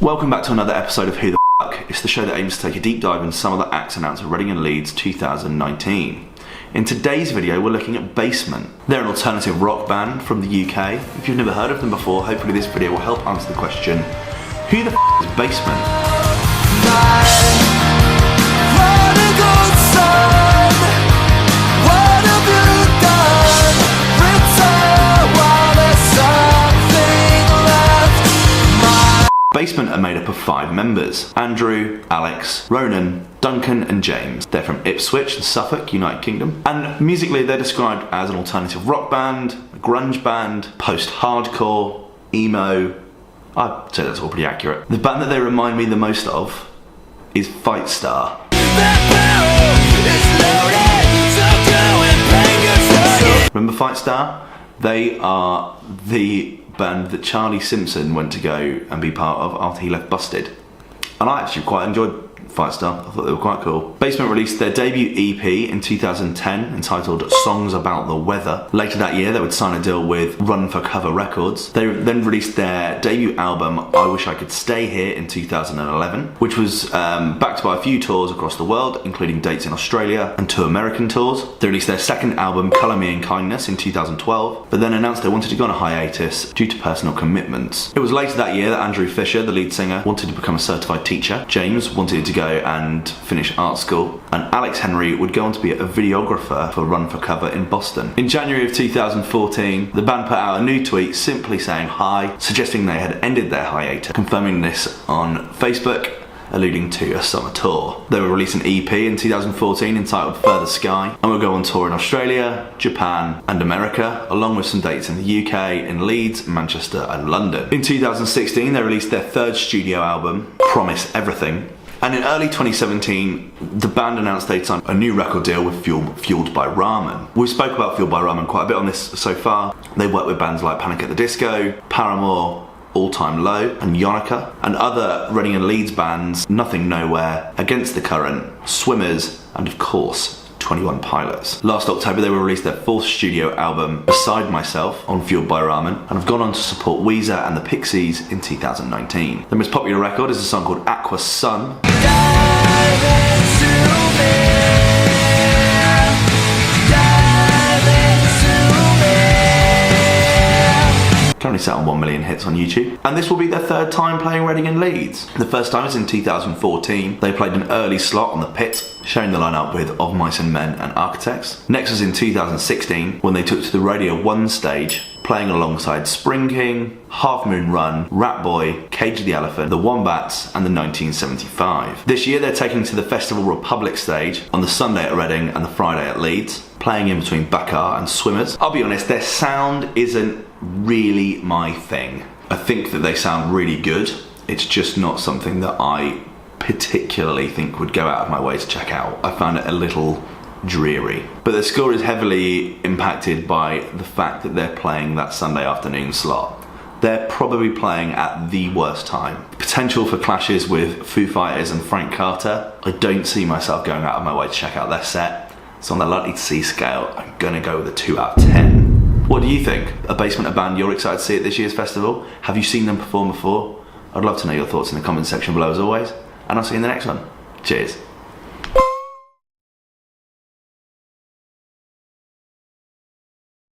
Welcome back to another episode of Who the F**k. It's the show that aims to take a deep dive into some of the acts announced at Reading Leeds 2019. In today's video, we're looking at Basement. They're an alternative rock band from the UK. If you've never heard of them before, hopefully this video will help answer the question, who the f**k is Basement? Basement are made up of 5 members: Andrew, Alex, Ronan, Duncan and James. They're from Ipswich in Suffolk, United Kingdom. And musically they're described as an alternative rock band, a grunge band, post-hardcore, emo. I'd say that's all pretty accurate. The band that they remind me the most of is Fight Star. Remember Fight Star? They are the band that Charlie Simpson went to go and be part of after he left Busted. And I actually quite enjoyed Fight Star. I thought they were quite cool. Basement released their debut EP in 2010 entitled Songs About the Weather. Later that year they would sign a deal with Run for Cover Records. They then released their debut album I Wish I Could Stay Here in 2011, which was backed by a few tours across the world, including dates in Australia and 2 American tours. They released their second album Colour Me in Kindness in 2012, but then announced they wanted to go on a hiatus due to personal commitments. It was later that year that Andrew Fisher, the lead singer, wanted to become a certified teacher. James wanted to go and finish art school, and Alex Henry would go on to be a videographer for Run for Cover in Boston. In January of 2014, the band put out a new tweet simply saying hi, suggesting they had ended their hiatus, confirming this on Facebook, alluding to a summer tour. They will release an EP in 2014 entitled Further Sky, and will go on tour in Australia, Japan and America, along with some dates in the UK, in Leeds, Manchester and London. In 2016 they released their 3rd studio album, Promise Everything, and in early 2017 the band announced they'd signed a new record deal with Fueled by Ramen. We've spoke about Fueled by Ramen quite a bit on this so far. They've worked with bands like Panic at the Disco, Paramore, All Time Low and Yonica, and other Reading and Leeds bands, Nothing Nowhere, Against the Current, Swimmers and of course 21 Pilots. Last October they will release their 4th studio album Beside Myself on Fueled by Ramen, and have gone on to support Weezer and the Pixies in 2019. Their most popular record is a song called Aqua Sun. Currently set on 1 million hits on YouTube. And this will be their 3rd time playing Reading and Leeds. The first time was in 2014. They played an early slot on the Pit, sharing the lineup with Of Mice and Men and Architects. Next was in 2016 when they took to the Radio 1 stage, playing alongside Spring King, Half Moon Run, Rat Boy, Cage the Elephant, The Wombats and the 1975. This year they're taking to the Festival Republic stage on the Sunday at Reading and the Friday at Leeds, playing in between Bakar and Swimmers. I'll be honest, their sound isn't really my thing. I think that they sound really good. It's just not something that I particularly think would go out of my way to check out. I found it a little dreary. But their score is heavily impacted by the fact that they're playing that Sunday afternoon slot. They're probably playing at the worst time. Potential for clashes with Foo Fighters and Frank Carter. I don't see myself going out of my way to check out their set. So on the likely to see scale, I'm gonna go with a 2 out of 10. What do you think? Are Basement a band you're excited to see at this year's festival? Have you seen them perform before? I'd love to know your thoughts in the comment section below as always, and I'll see you in the next one. Cheers.